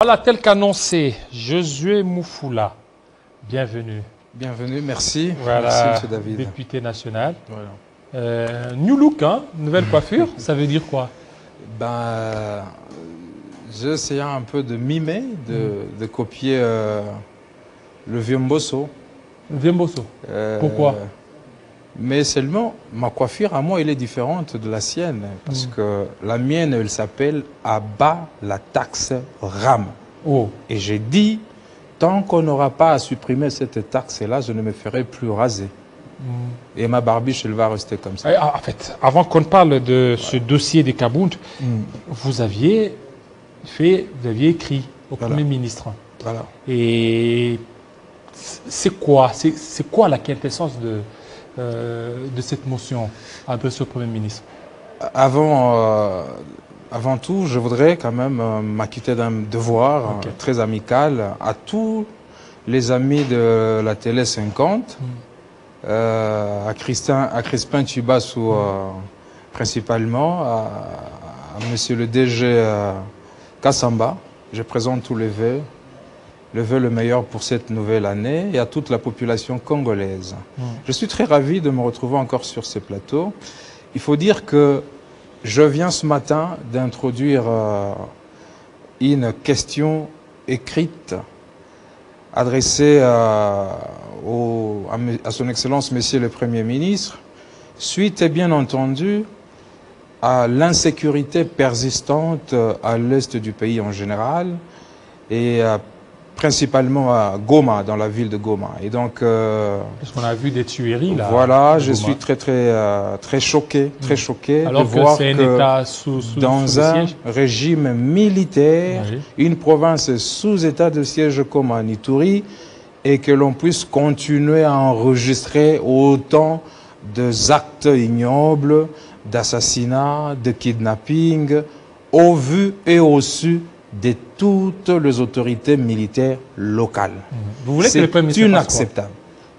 Voilà, tel qu'annoncé, Josué Moufoula, bienvenue. Bienvenue, merci. Voilà, merci, M. David. député national. Voilà. New look, hein, nouvelle coiffure, ça veut dire quoi? Ben, j'ai essayé un peu de mimer, de copier le vieux Mbosso. Le vieux Mbosso. Pourquoi? Mais seulement, ma coiffure à moi, elle est différente de la sienne. Parce que la mienne, elle s'appelle « Abat la taxe RAM ». Oh. Et j'ai dit, tant qu'on n'aura pas à supprimer cette taxe-là, je ne me ferai plus raser. Et ma barbiche, elle va rester comme ça. En fait, avant qu'on parle de ce dossier des Kabound, vous aviez écrit au Premier ministre. Voilà. Et c'est quoi la quintessence de cette motion adressée au Premier ministre? Avant tout, je voudrais quand même m'acquitter d'un devoir très amical à tous les amis de la Télé 50, à Crispin Tubassou principalement, à monsieur le DG Kassamba. Je présente tous les vœux. Le meilleur pour cette nouvelle année et à toute la population congolaise. Je suis très ravi de me retrouver encore sur ce plateau. Il faut dire que je viens ce matin d'introduire une question écrite adressée à son Excellence Monsieur le Premier ministre, suite et bien entendu à l'insécurité persistante à l'est du pays en général et principalement à Goma, dans la ville de Goma. Et donc, parce qu'on a vu des tueries là. Voilà, je suis très choqué, alors de voir que, dans un régime militaire, une province sous état de siège comme en Ituri, et que l'on puisse continuer à enregistrer autant d'actes ignobles, d'assassinats, de kidnapping, au vu et au su de toutes les autorités militaires locales. Vous voulez que le Premier ministre inacceptable.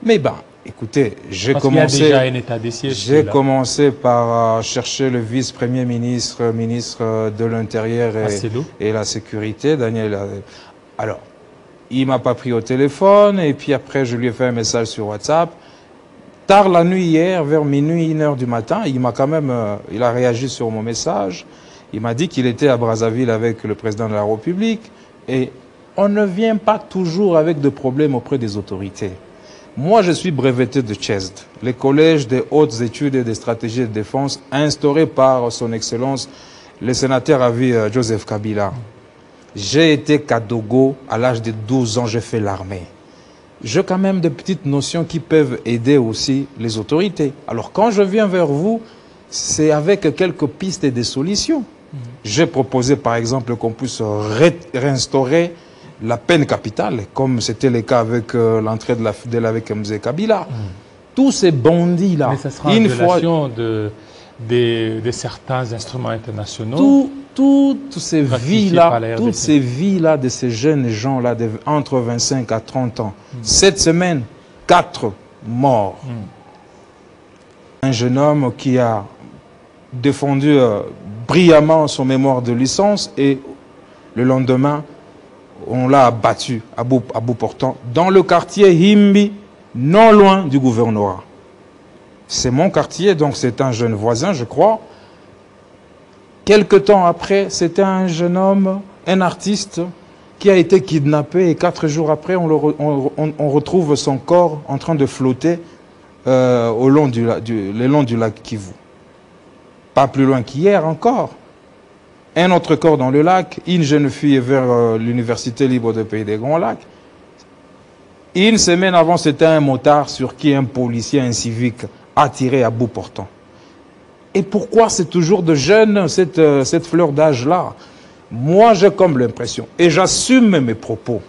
Mais ben, écoutez, j'ai commencé par chercher le vice-premier ministre, ministre de l'Intérieur et la Sécurité, Daniel. Alors, il m'a pas pris au téléphone, et puis après, je lui ai fait un message sur WhatsApp. Tard la nuit hier, vers minuit, 1h du matin, il a réagi sur mon message. Il m'a dit qu'il était à Brazzaville avec le président de la République et on ne vient pas toujours avec de problèmes auprès des autorités. Moi, je suis breveté de CHESD, le collège des hautes études et des stratégies de défense instauré par son Excellence le sénateur à vie Joseph Kabila. J'ai été Kadogo à l'âge de 12 ans, j'ai fait l'armée. J'ai quand même de petites notions qui peuvent aider aussi les autorités. Alors quand je viens vers vous, c'est avec quelques pistes et des solutions. J'ai proposé par exemple qu'on puisse réinstaurer la peine capitale, comme c'était le cas avec l'entrée de la FDL avec M. Kabila. Tous ces bandits-là, mais ça sera en violation de certains instruments internationaux. Toutes ces vies-là de ces jeunes gens-là entre 25 à 30 ans. Cette semaine, 4 morts. Un jeune homme qui a défendu brillamment son mémoire de licence et le lendemain, on l'a abattu à bout portant dans le quartier Himbi, non loin du gouvernorat. C'est mon quartier, donc c'est un jeune voisin, je crois. Quelque temps après, c'était un jeune homme, un artiste, qui a été kidnappé et 4 jours après, on retrouve son corps en train de flotter le long du lac Kivu. Pas plus loin qu'hier encore. Un autre corps dans le lac, une jeune fille vers l'Université libre de Pays des Grands Lacs. Une semaine avant, c'était un motard sur qui un policier, un civique, a tiré à bout portant. Et pourquoi c'est toujours de jeunes, cette fleur d'âge-là? Moi, j'ai comme l'impression, et j'assume mes propos,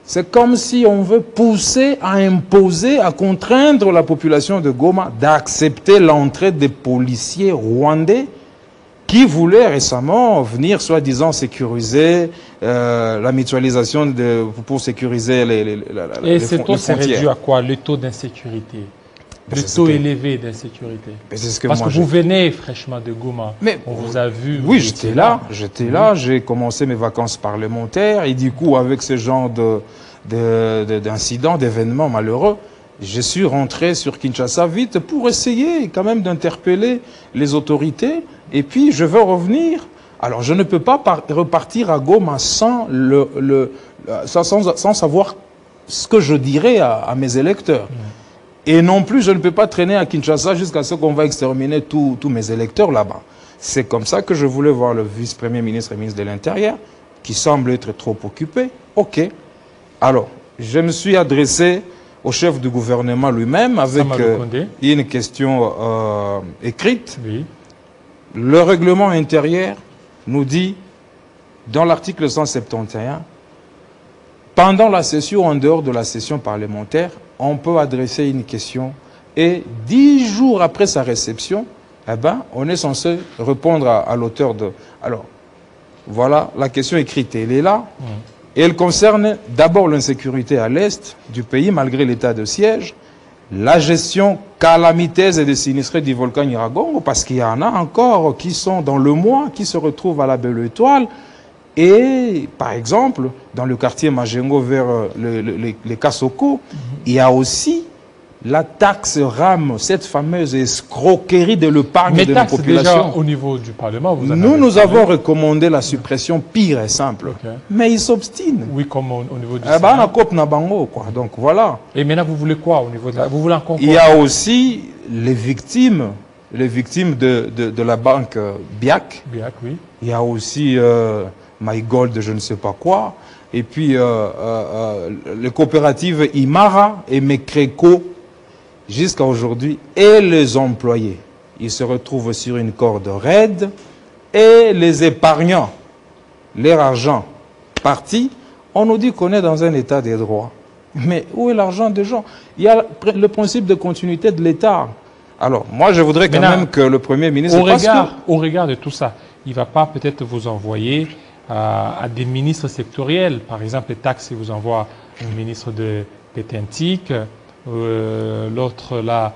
c'est comme si on veut pousser à imposer, à contraindre la population de Goma d'accepter l'entrée des policiers rwandais qui voulaient récemment venir, soi-disant, sécuriser la mutualisation pour sécuriser les frontières. Et c'est réduit à quoi, le taux d'insécurité? Le taux élevé d'insécurité. Parce que vous venez fraîchement de Goma. Mais on vous a vu. Oui, j'étais là. J'ai commencé mes vacances parlementaires. Et du coup, avec ce genre d'incidents, d'événements malheureux, je suis rentré sur Kinshasa vite pour essayer quand même d'interpeller les autorités. Et puis, je veux revenir. Alors, je ne peux pas repartir à Goma sans savoir ce que je dirais à mes électeurs. Et non plus, je ne peux pas traîner à Kinshasa jusqu'à ce qu'on va exterminer tous mes électeurs là-bas. C'est comme ça que je voulais voir le vice-premier ministre et ministre de l'Intérieur, qui semble être trop occupé. OK. Alors, je me suis adressé au chef du gouvernement lui-même avec une question écrite. Oui. Le règlement intérieur nous dit, dans l'article 171, pendant la session, en dehors de la session parlementaire, on peut adresser une question et 10 jours après sa réception, eh ben, on est censé répondre à l'auteur de... Alors, voilà, la question écrite, elle est là. Et elle concerne d'abord l'insécurité à l'est du pays, malgré l'état de siège, la gestion calamiteuse et des sinistrés du volcan Nyiragongo, parce qu'il y en a encore qui sont dans le mois, qui se retrouvent à la Belle Étoile. Et, par exemple, dans le quartier Majengo vers les Kasoko, il y a aussi la taxe RAM, cette fameuse escroquerie de l'épargne de la population. Déjà, au niveau du Parlement, nous avons recommandé la suppression pire et simple. Mais ils s'obstinent. Oui, comme au niveau du Sénat. Donc voilà. Et maintenant, vous voulez quoi au niveau de la... Vous voulez encore quoi? Il y a aussi les victimes de la banque BIAC. BIAC, oui. Il y a aussi... My Gold, je ne sais pas quoi, et puis les coopératives Imara et Mekreco, jusqu'à aujourd'hui, et les employés. Ils se retrouvent sur une corde raide, et les épargnants, leur argent parti, on nous dit qu'on est dans un état des droits. Mais où est l'argent des gens? Il y a le principe de continuité de l'État. Alors, moi, je voudrais quand même que le Premier ministre... Au regard de tout ça, il ne va pas peut-être vous envoyer... à des ministres sectoriels. Par exemple, les taxes, il vous envoie un ministre de Pétentique, l'autre là,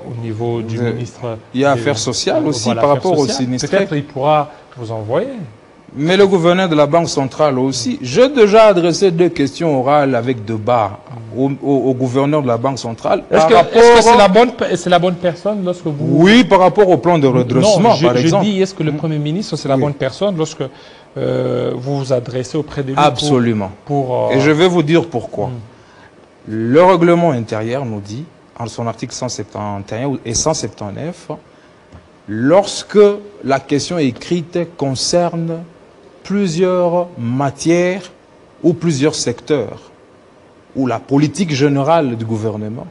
au niveau du ministre... Il y a affaires sociales aussi, par rapport aux sinistrés. Peut-être il pourra vous envoyer. Mais le gouverneur de la Banque centrale aussi. J'ai déjà adressé 2 questions orales avec débat au gouverneur de la Banque centrale. Est-ce que c'est la bonne personne lorsque vous... Oui, par rapport au plan de redressement, par exemple. Je dis, est-ce que le Premier ministre, c'est la bonne personne lorsque vous vous adressez auprès de lui? Absolument. Et je vais vous dire pourquoi. Le règlement intérieur nous dit, en son article 171 et 179, lorsque la question écrite concerne plusieurs matières ou plusieurs secteurs, ou la politique générale du gouvernement,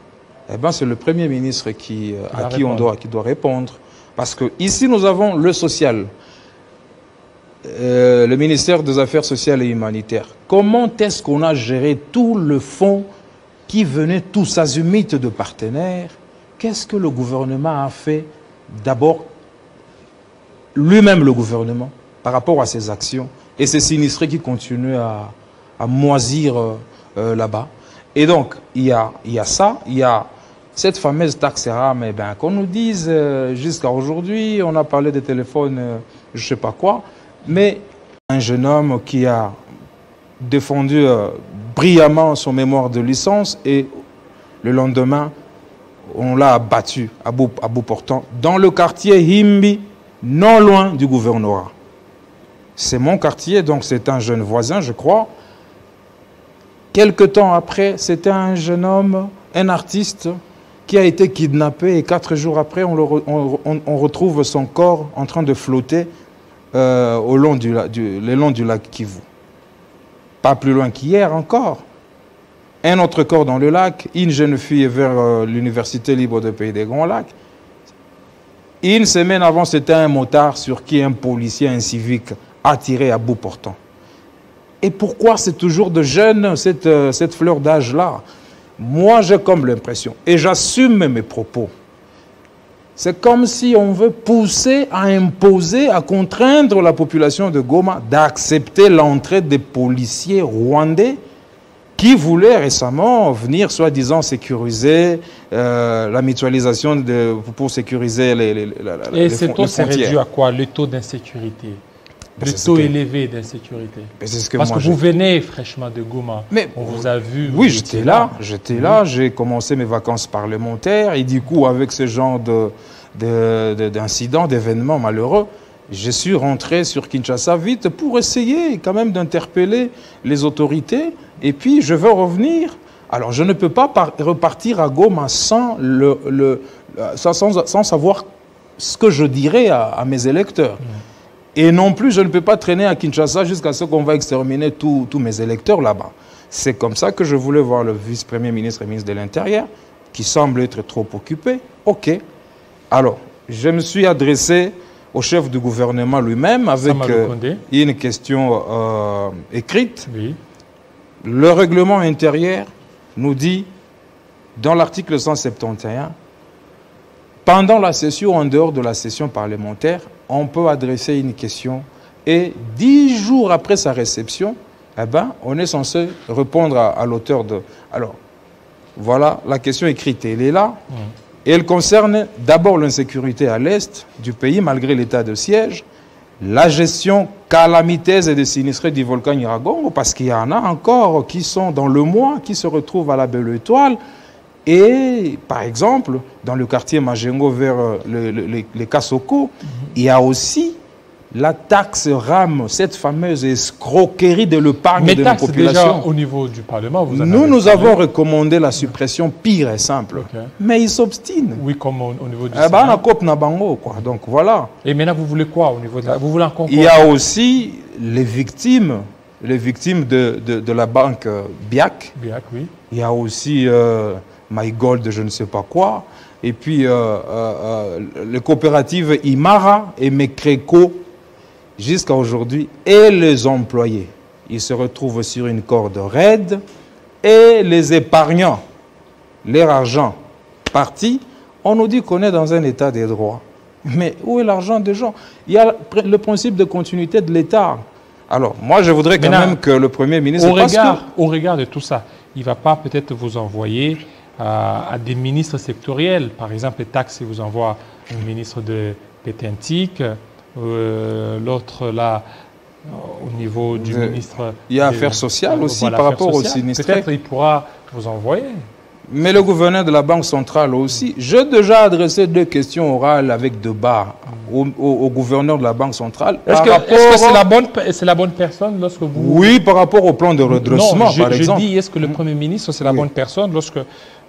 eh ben c'est le Premier ministre qui doit répondre. Parce que ici, nous avons le social, le ministère des Affaires sociales et humanitaires. Comment est-ce qu'on a géré tout le fonds qui venait tous azimuts de partenaires? Qu'est-ce que le gouvernement a fait? D'abord, lui-même, le gouvernement, par rapport à ses actions, et ces sinistrés qui continuent à moisir là-bas. Et donc, il y a ça, il y a cette fameuse taxe RAM, qu'on nous dise jusqu'à aujourd'hui, on a parlé des téléphones, je ne sais pas quoi, mais un jeune homme qui a défendu brillamment son mémoire de licence et le lendemain, on l'a abattu à bout portant dans le quartier Himbi, non loin du gouvernorat. C'est mon quartier, donc c'est un jeune voisin, je crois. Quelque temps après, c'était un jeune homme, un artiste, qui a été kidnappé et 4 jours après, on retrouve son corps en train de flotter le long du lac Kivu. Pas plus loin qu'hier encore. Un autre corps dans le lac, une jeune fille vers l'Université libre de Pays des Grands Lacs. Une semaine avant, c'était un motard sur qui un policier, un civique, a tiré à bout portant. Et pourquoi c'est toujours de jeunes, cette fleur d'âge-là? Moi, j'ai comme l'impression, et j'assume mes propos, c'est comme si on veut pousser à imposer, à contraindre la population de Goma d'accepter l'entrée des policiers rwandais qui voulait récemment venir, soi-disant, sécuriser la mutualisation pour sécuriser les Et ce taux s'est réduit à quoi? Le taux d'insécurité? Le taux élevé d'insécurité? Parce que vous venez fraîchement de Goma. Mais on vous a vu. Oui, j'étais là. J'ai commencé mes vacances parlementaires. Et du coup, avec ce genre d'incidents, d'événements malheureux, je suis rentré sur Kinshasa vite pour essayer quand même d'interpeller les autorités. Et puis, je veux revenir. Alors, je ne peux pas repartir à Goma sans savoir ce que je dirais à mes électeurs. Et non plus, je ne peux pas traîner à Kinshasa jusqu'à ce qu'on va exterminer tous mes électeurs là-bas. C'est comme ça que je voulais voir le vice-premier ministre et ministre de l'Intérieur, qui semble être trop occupé. OK. Alors, je me suis adressé au chef du gouvernement lui-même avec une question écrite. Oui. Le règlement intérieur nous dit, dans l'article 171, pendant la session, en dehors de la session parlementaire, on peut adresser une question et 10 jours après sa réception, eh ben, on est censé répondre à l'auteur de... Alors, voilà, la question écrite, elle est là. Et elle concerne d'abord l'insécurité à l'est du pays, malgré l'état de siège, la gestion calamiteuse et des sinistrés du volcan Nyiragongo, parce qu'il y en a encore qui sont dans le mois, qui se retrouvent à la Belle Étoile. Et, par exemple, dans le quartier Majengo vers les Kasoko, il y a aussi la taxe RAM, cette fameuse escroquerie de l'épargne de la population. Déjà au niveau du Parlement, nous avons recommandé la suppression pire et simple. Mais ils s'obstinent. Oui, comme au niveau du Sénat. Donc voilà. Et maintenant, vous voulez quoi au niveau de la... Vous voulez encore... Il y a aussi les victimes de la banque BIAC. BIAC, oui. Il y a aussi... My Gold, je ne sais pas quoi. Et puis, les coopératives Imara et Mekreco, jusqu'à aujourd'hui, et les employés. Ils se retrouvent sur une corde raide et les épargnants, leur argent parti, on nous dit qu'on est dans un état des droits. Mais où est l'argent des gens? Il y a le principe de continuité de l'État. Alors, moi, je voudrais quand même que le Premier ministre... Au regard de tout ça, il ne va pas peut-être vous envoyer... à des ministres sectoriels. Par exemple, les taxes, il vous envoie un ministre de Pétentique, l'autre là, au niveau du ministre... Il y a Affaires sociales aussi par rapport aux sinistrés. Peut-être il pourra vous envoyer. Mais le gouverneur de la Banque centrale aussi. J'ai déjà adressé 2 questions orales avec débat au gouverneur de la Banque centrale. Est-ce que c'est la bonne personne lorsque vous... Oui, par rapport au plan de redressement, par exemple. Je dis, est-ce que le Premier ministre, c'est la bonne personne lorsque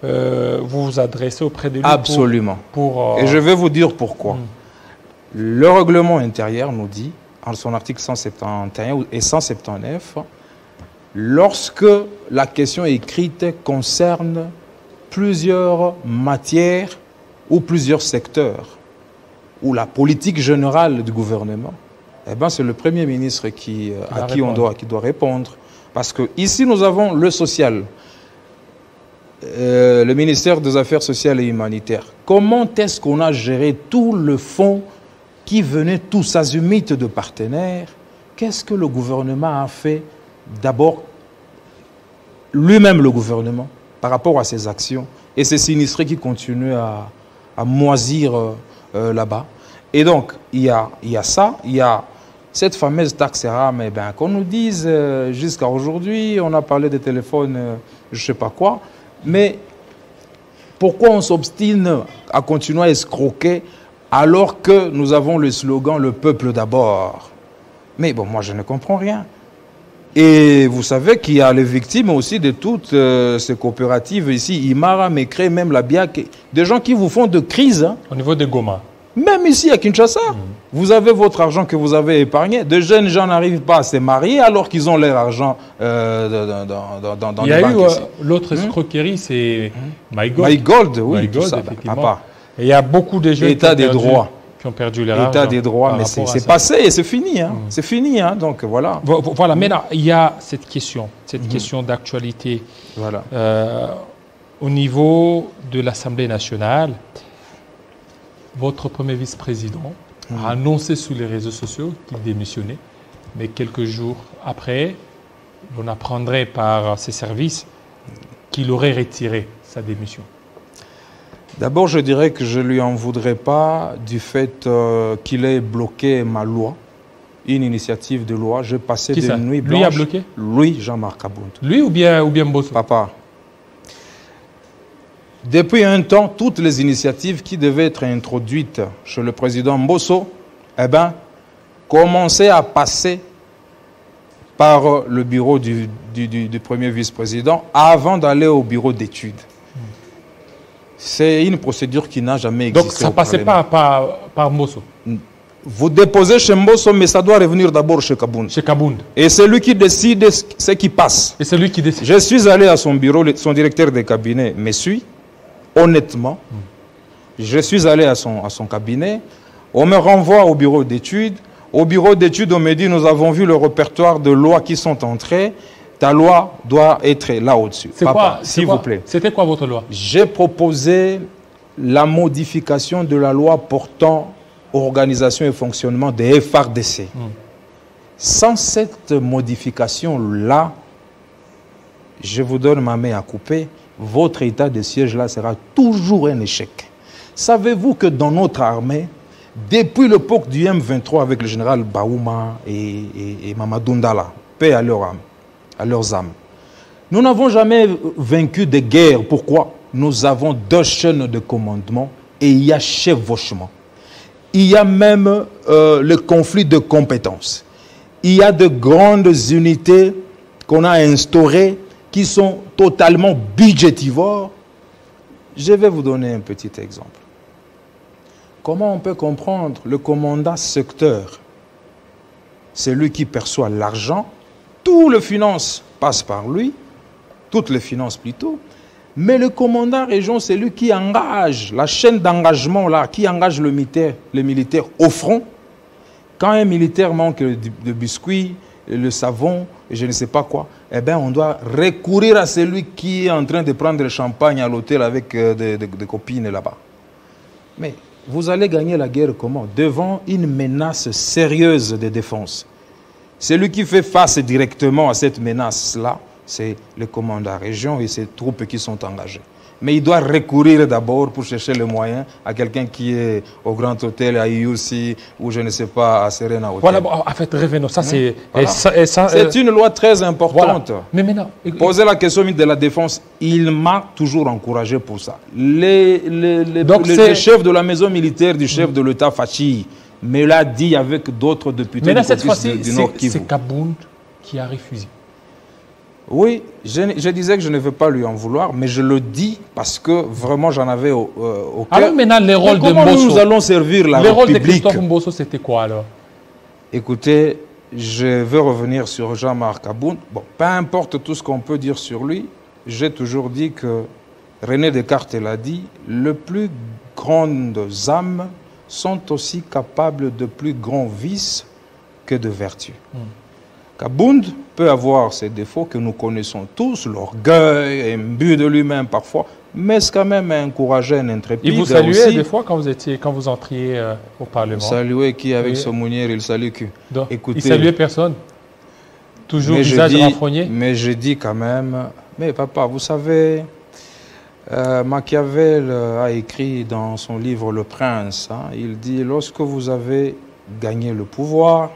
vous vous adressez auprès de lui? Absolument. Et je vais vous dire pourquoi. Le règlement intérieur nous dit, en son article 171 et 179, lorsque la question écrite concerne plusieurs matières ou plusieurs secteurs, ou la politique générale du gouvernement, eh ben c'est le Premier ministre qui doit répondre. Parce que ici, nous avons le social, le ministère des Affaires sociales et humanitaires. Comment est-ce qu'on a géré tout le fonds qui venait tous azimuts de partenaires? Qu'est-ce que le gouvernement a fait? D'abord, lui-même le gouvernement, par rapport à ses actions, et ces sinistrés qui continuent à moisir là-bas. Et donc, il y a ça, il y a cette fameuse taxe RAM, eh ben, qu'on nous dise jusqu'à aujourd'hui, on a parlé des téléphones, je ne sais pas quoi, mais pourquoi on s'obstine à continuer à escroquer alors que nous avons le slogan « Le peuple d'abord ». Mais bon, moi je ne comprends rien. Et vous savez qu'il y a les victimes aussi de toutes ces coopératives ici, Imara, Mekre, même la BIAC, des gens qui vous font de crise. Hein. Au niveau de Goma. Même ici à Kinshasa, vous avez votre argent que vous avez épargné. De jeunes gens n'arrivent pas à se marier alors qu'ils ont leur argent dans les banques. Il y a eu l'autre escroquerie, c'est My Gold. My Gold, oui, My Gold, tout ça, effectivement. À part. Et il y a beaucoup de jeunes État des droits. Qui ont perdu leur argent. État des droits, mais c'est passé et c'est fini. Hein. C'est fini, hein, donc voilà. Voilà, maintenant, il y a cette question d'actualité. Voilà. Au niveau de l'Assemblée nationale, votre premier vice-président a annoncé sur les réseaux sociaux qu'il démissionnait, mais quelques jours après, l'on apprendrait par ses services qu'il aurait retiré sa démission? D'abord, je dirais que je ne lui en voudrais pas du fait qu'il ait bloqué ma loi, une initiative de loi. J'ai passé des nuits blanches. Lui a bloqué? Lui, Jean-Marc Abound. Lui ou bien Mbosso? Papa. Depuis un temps, toutes les initiatives qui devaient être introduites chez le président Mbosso, eh ben, commençaient à passer par le bureau du premier vice-président avant d'aller au bureau d'études. C'est une procédure qui n'a jamais existé. Donc ça ne passait pas par Mbosso? Vous déposez chez Mbosso, mais ça doit revenir d'abord chez Kabound. Chez Kabound. Et c'est lui qui décide ce qui passe. Et c'est lui qui décide. Je suis allé à son bureau, son directeur de cabinet me suit, honnêtement. Je suis allé à son cabinet, on me renvoie au bureau d'études. Au bureau d'études, on me dit, nous avons vu le répertoire de lois qui sont entrées. Ta loi doit être là au-dessus. Papa, s'il vous plaît. C'était quoi votre loi? J'ai proposé la modification de la loi portant organisation et fonctionnement des FRDC. Sans cette modification-là, je vous donne ma main à couper, votre état de siège-là sera toujours un échec. Savez-vous que dans notre armée, depuis l'époque du M23 avec le général Baouma et Mamadou Ndala, paix à leurs âmes, nous n'avons jamais vaincu de guerre. Pourquoi? Nous avons 2 chaînes de commandement et il y a chevauchement. Il y a même le conflit de compétences. Il y a de grandes unités qu'on a instaurées qui sont totalement budgétivores. Je vais vous donner un petit exemple. Comment on peut comprendre le commandant secteur? C'est lui qui perçoit l'argent. Toutes les finances passent par lui. Toutes les finances plutôt. Mais le commandant région, c'est lui qui engage, la chaîne d'engagement là, qui engage le militaire au front. Quand un militaire manque de biscuits, le savon, et je ne sais pas quoi, eh bien on doit recourir à celui qui est en train de prendre le champagne à l'hôtel avec des copines là-bas. Mais vous allez gagner la guerre comment? Devant une menace sérieuse de défense. Celui qui fait face directement à cette menace-là, c'est le commandant région et ses troupes qui sont engagées. Mais il doit recourir d'abord pour chercher le moyen à quelqu'un qui est au Grand Hôtel, à IUC, ou je ne sais pas, à Serena Hotel. Voilà, en fait, revenons. Ça, c'est c'est une loi très importante. Voilà. Mais maintenant, posez la question de la défense, il m'a toujours encouragé pour ça. Les chefs de la maison militaire du chef de l'État, Fachi, me l'a dit avec d'autres députés du Nord Kivu. C'est Kabound qui a refusé. Oui, je disais que je ne veux pas lui en vouloir, mais je le dis parce que vraiment j'en avais au cœur. Alors maintenant, les rôles de Mbosso, nous allons servir la République. Le rôle de Christophe Mbosso, c'était quoi alors? Écoutez, je veux revenir sur Jean-Marc Abound. Bon, peu importe tout ce qu'on peut dire sur lui, j'ai toujours dit que René Descartes l'a dit, les plus grandes âmes sont aussi capables de plus grands vices que de vertus. Kabound peut avoir ses défauts que nous connaissons tous, l'orgueil, imbu de lui-même parfois, mais c'est quand même encouragé, un intrépide. Il vous saluait des fois quand vous entriez au Parlement? Saluer qui avec son mounière, il salue qui? Écoutez, il saluait personne? Toujours visage renfrogné? Mais je dis quand même, mais papa, vous savez, Machiavel a écrit dans son livre Le Prince, il dit, lorsque vous avez gagné le pouvoir,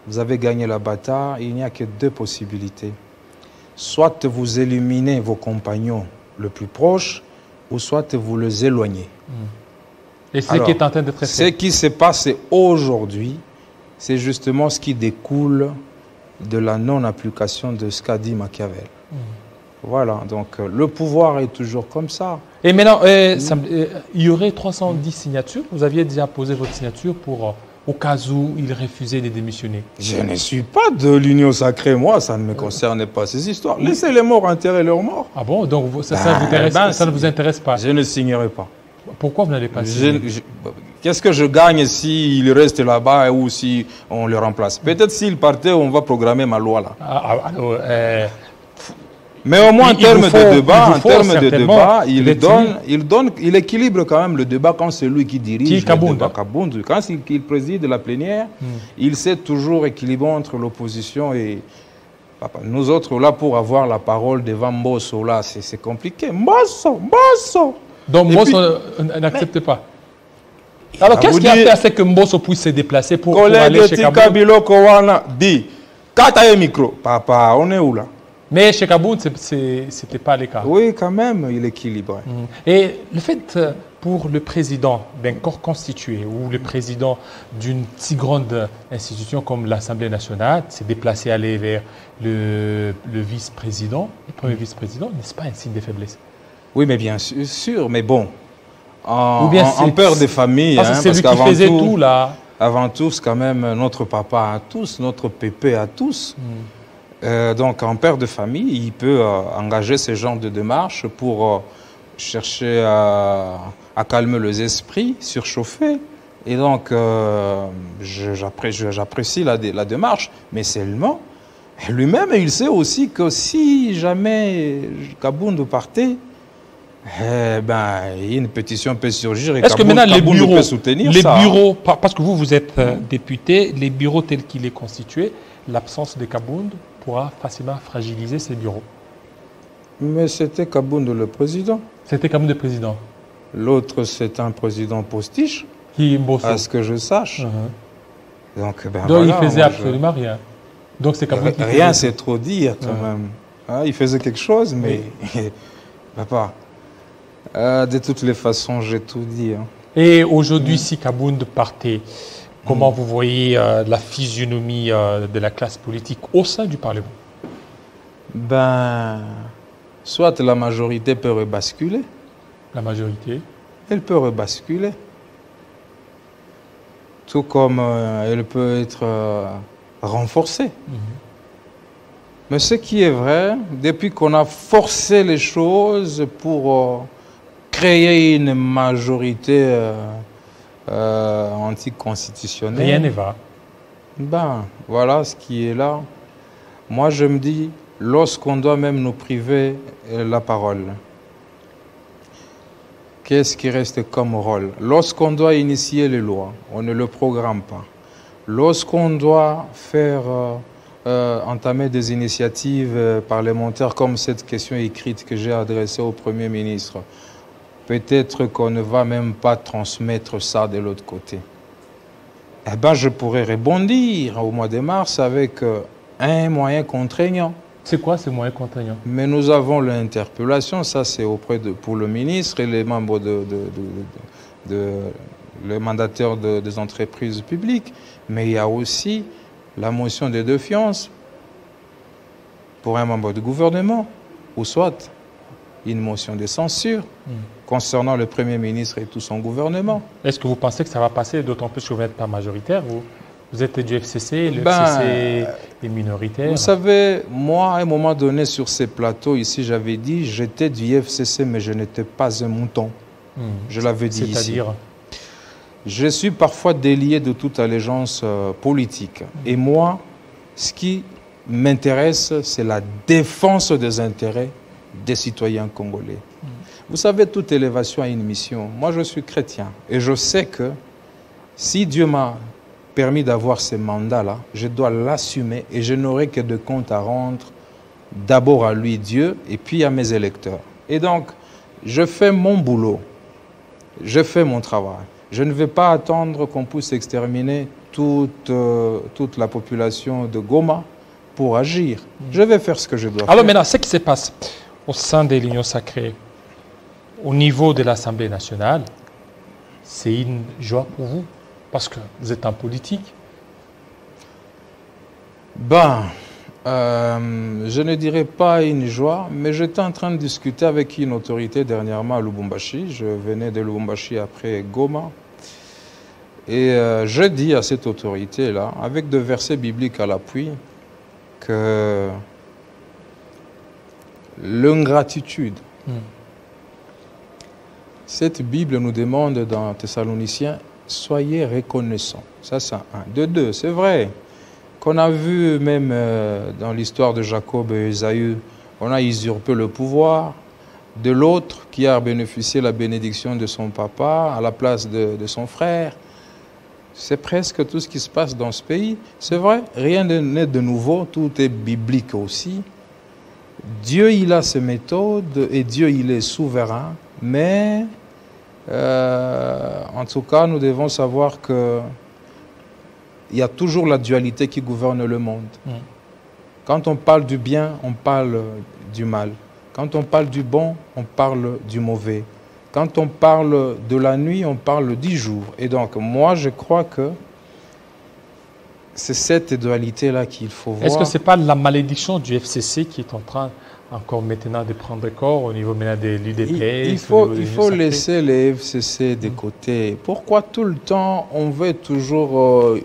vous avez gagné la bataille, il n'y a que 2 possibilités. Soit vous éliminez vos compagnons le plus proches, ou soit vous les éloignez. Et ce qui est en train d'être fait. Ce qui se passe aujourd'hui, c'est justement ce qui découle de la non-application de ce qu'a dit Machiavel. Voilà, donc le pouvoir est toujours comme ça. Et maintenant, il y aurait 310 signatures. Vous aviez déjà posé votre signature pour... au cas où il refusait de démissionner? Je ne suis pas de l'Union sacrée, moi, ça ne me concerne pas ces histoires. Laissez les morts enterrer leurs morts. Ah bon? Donc ça ne vous intéresse pas? Je ne signerai pas. Pourquoi vous n'allez pas signer? Qu'est-ce que je gagne s'il reste là-bas ou si on le remplace? Peut-être s'il partait, on va programmer ma loi là. Mais au moins en termes de débat, il équilibre quand même le débat quand c'est lui qui dirige le débat. Kabound. Quand il préside la plénière, il sait toujours équilibrer entre l'opposition et Papa, nous autres, là, pour avoir la parole devant Mbosso, là, c'est compliqué. Mbosso, Mbosso. Donc, Mbosso n'accepte pas. Alors, qu'est-ce qui a fait à ce que Mbosso puisse se déplacer pour aller chez Kabound? Kabilo Kowana dit, quand tu as un micro, papa, on est où là? Mais chez Kabound, ce n'était pas le cas. Oui, quand même, il est équilibré. Et le fait pour le président d'un corps constitué ou le président d'une si grande institution comme l'Assemblée nationale se déplacer, aller vers le vice-président, le premier vice-président, n'est-ce pas un signe de faiblesse? Oui, mais bien sûr, mais bon, en père de famille, parce que c'est lui qui faisait tout là. Avant tout, c'est quand même notre papa à tous, notre pépé à tous. Donc, en père de famille, il peut engager ce genre de démarche pour chercher à calmer les esprits, surchauffer. Et donc, j'apprécie la démarche, mais seulement, lui-même, il sait aussi que si jamais Kabound partait, une pétition peut surgir et est-ce que maintenant les bureaux, peut soutenir ça. Bureaux, parce que vous êtes député, les bureaux tels qu'il est constitué, l'absence de Kabound pourra facilement fragiliser ces bureaux? Mais c'était Kabound le président. C'était Kabound le président. L'autre, c'est un président postiche, qui Mbosso, à ce que je sache. Donc, voilà, il faisait absolument rien. Donc c'est Kabound qui rien, c'est trop dire quand même. Hein, il faisait quelque chose, mais papa, de toutes les façons, j'ai tout dit. Hein. Et aujourd'hui, si Kabound partait, comment vous voyez la physionomie de la classe politique au sein du Parlement? Soit la majorité peut rebasculer. La majorité? Elle peut rebasculer. Tout comme elle peut être renforcée. Mais ce qui est vrai, depuis qu'on a forcé les choses pour créer une majorité anticonstitutionnelle. Rien ne va. Voilà ce qui est là. Moi, je me dis, lorsqu'on doit même nous priver la parole, qu'est-ce qui reste comme rôle? Lorsqu'on doit initier les lois, on ne le programme pas. Lorsqu'on doit faire entamer des initiatives parlementaires comme cette question écrite que j'ai adressée au Premier ministre, peut-être qu'on ne va même pas transmettre ça de l'autre côté. Je pourrais rebondir au mois de mars avec un moyen contraignant. C'est quoi ce moyen contraignant? Mais nous avons l'interpellation, ça c'est pour le ministre et les membres les mandataires des entreprises publiques. Mais il y a aussi la motion de défiance pour un membre du gouvernement, ou soit une motion de censure concernant le Premier ministre et tout son gouvernement. Est-ce que vous pensez que ça va passer, d'autant plus que vous n'êtes pas majoritaire? Vous êtes du FCC, le FCC est minoritaire. Vous savez, moi, à un moment donné, sur ces plateaux, ici, j'avais dit, j'étais du FCC, mais je n'étais pas un mouton. Je l'avais dit ici. C'est-à-dire? Je suis parfois délié de toute allégeance politique. Et moi, ce qui m'intéresse, c'est la défense des intérêts des citoyens congolais. Vous savez, toute élévation a une mission. Moi, je suis chrétien. Et je sais que si Dieu m'a permis d'avoir ce mandat-là, je dois l'assumer et je n'aurai que de comptes à rendre d'abord à lui, Dieu, et puis à mes électeurs. Et donc, je fais mon boulot, je fais mon travail. Je ne vais pas attendre qu'on puisse exterminer toute la population de Goma pour agir. Je vais faire ce que je dois faire. Alors maintenant, ce qui se passe au sein de l'Union sacrée, au niveau de l'Assemblée nationale, c'est une joie pour vous? Parce que vous êtes en politique. Je ne dirais pas une joie, mais j'étais en train de discuter avec une autorité dernièrement à Lubumbashi. Je venais de Lubumbashi après Goma. Et je dis à cette autorité-là, avec des versets bibliques à l'appui, que l'ingratitude, cette Bible nous demande dans Thessaloniciens, soyez reconnaissants. Ça, c'est un. De deux, c'est vrai qu'on a vu même dans l'histoire de Jacob et Ésaü, on a usurpé le pouvoir de l'autre qui a bénéficié de la bénédiction de son papa à la place de son frère. C'est presque tout ce qui se passe dans ce pays. C'est vrai, rien n'est de nouveau, tout est biblique aussi. Dieu, il a ses méthodes et Dieu, il est souverain. Mais, en tout cas, nous devons savoir que il y a toujours la dualité qui gouverne le monde. Quand on parle du bien, on parle du mal. Quand on parle du bon, on parle du mauvais. Quand on parle de la nuit, on parle du jour. Et donc, moi, je crois que c'est cette dualité-là qu'il faut voir. Est-ce que ce n'est pas la malédiction du FCC qui est en train encore maintenant de prendre corps au niveau maintenant de l'UDPS? Il faut laisser les FCC de côté. Pourquoi tout le temps on veut toujours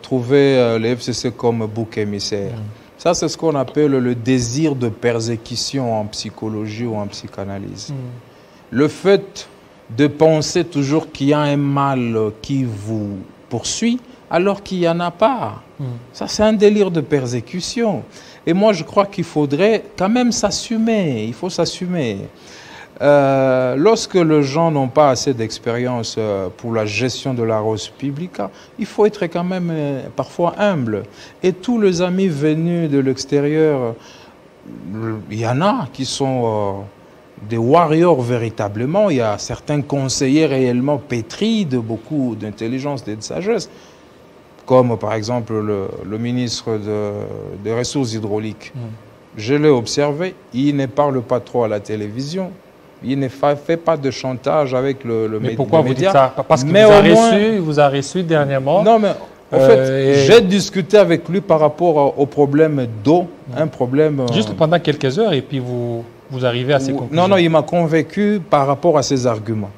trouver les FCC comme bouc émissaire? Ça, c'est ce qu'on appelle le désir de persécution en psychologie ou en psychanalyse. Le fait de penser toujours qu'il y a un mal qui vous poursuit alors qu'il n'y en a pas. Ça, c'est un délire de persécution. Et moi, je crois qu'il faudrait quand même s'assumer. Il faut s'assumer. Lorsque les gens n'ont pas assez d'expérience pour la gestion de la res publica, il faut être quand même parfois humble. Et tous les amis venus de l'extérieur, il y en a qui sont des warriors véritablement. Il y a certains conseillers réellement pétris de beaucoup d'intelligence et de sagesse, comme par exemple le ministre des Ressources hydrauliques. Je l'ai observé, il ne parle pas trop à la télévision. Il ne fait pas de chantage avec le média. Mais pourquoi vous dites ça? Parce qu'il vous a reçu dernièrement. Non, mais en fait, j'ai discuté avec lui par rapport au problème d'eau, un problème... Juste pendant quelques heures, et puis vous arrivez à ces conclusions. Non, il m'a convaincu par rapport à ses arguments.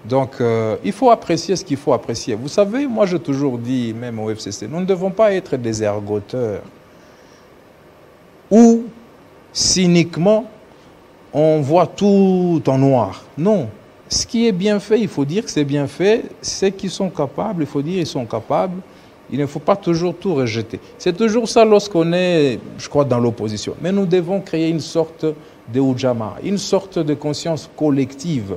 Donc, il faut apprécier ce qu'il faut apprécier. Vous savez, moi, j'ai toujours dit, même au FCC, nous ne devons pas être des ergoteurs ou cyniquement on voit tout en noir. Non. Ce qui est bien fait, il faut dire que c'est bien fait. Ceux qui sont capables, il faut dire qu'ils sont capables. Il ne faut pas toujours tout rejeter. C'est toujours ça lorsqu'on est, je crois, dans l'opposition. Mais nous devons créer une sorte de Ujamaa, une sorte de conscience collective.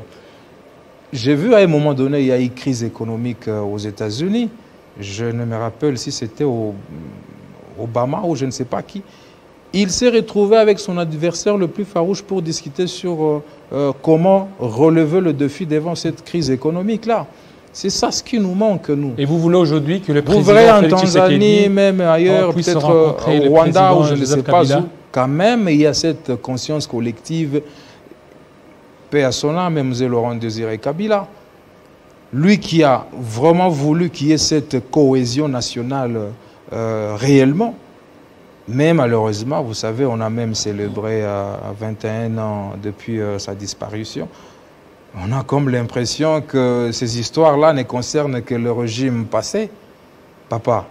J'ai vu à un moment donné, il y a eu une crise économique aux États-Unis. Je ne me rappelle si c'était Obama ou je ne sais pas qui. Il s'est retrouvé avec son adversaire le plus farouche pour discuter sur comment relever le défi devant cette crise économique-là. C'est ça ce qui nous manque, nous. Et vous voulez aujourd'hui que le président Félix Tshisekedi, en Tanzanie, même ailleurs, peut-être au Rwanda, ou je ne sais pas où, quand même, il y a cette conscience collective. Paix à son âme, M. Laurent Désiré Kabila. Lui qui a vraiment voulu qu'il y ait cette cohésion nationale réellement. Mais malheureusement, vous savez, on a même célébré à 21 ans depuis sa disparition. On a comme l'impression que ces histoires-là ne concernent que le régime passé. Papa,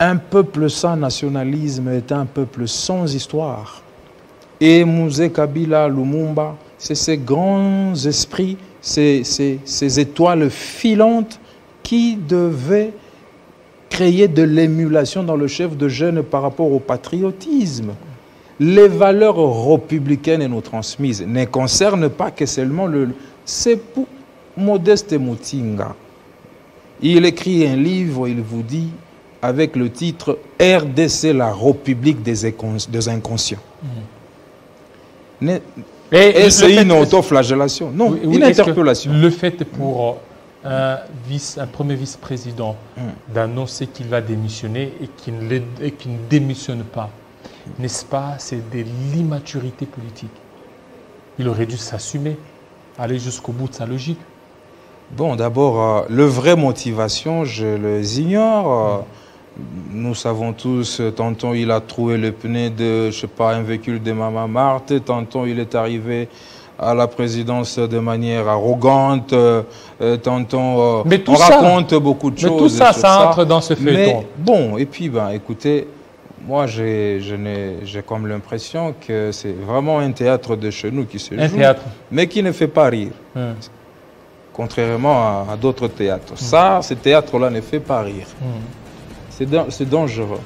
un peuple sans nationalisme est un peuple sans histoire. Et Mzee Kabila, Lumumba, c'est ces grands esprits, ces étoiles filantes qui devaient créer de l'émulation dans le chef de jeunes par rapport au patriotisme. Les valeurs républicaines et nous transmises ne concernent pas que seulement le... C'est pour Modeste Mutinga. Il écrit un livre, il vous dit, avec le titre « RDC, la République des inconscients ». Et c'est une autoflagellation. Non, une interpellation. Le fait pour un premier vice-président d'annoncer qu'il va démissionner et qu'il ne démissionne pas, n'est-ce pas, c'est de l'immaturité politique. Il aurait dû s'assumer, aller jusqu'au bout de sa logique. Bon, d'abord, le vraie motivation, je les ignore. Nous savons tous, tantôt il a trouvé le pneu de, je sais pas, un véhicule de Maman Marthe, tantôt il est arrivé à la présidence de manière arrogante, tantôt on raconte beaucoup de choses. Mais tout ça, ça entre dans ce feuilleton. Bon, et puis, ben, écoutez, moi j'ai comme l'impression que c'est vraiment un théâtre de chez nous qui se joue, mais qui ne fait pas rire. Contrairement à d'autres théâtres. Ça, ce théâtre-là ne fait pas rire. C'est dangereux.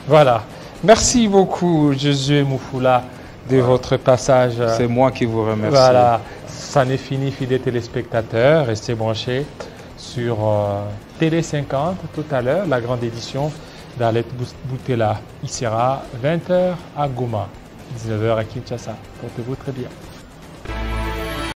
Voilà. Merci beaucoup, Josué Moufoula, de votre passage. C'est moi qui vous remercie. Voilà. Ça n'est fini, fidèles téléspectateurs. Restez branchés sur Télé 50 tout à l'heure, la grande édition d'Arlette Boutella. Il sera 20h à Goma, 19h à Kinshasa. Portez-vous très bien.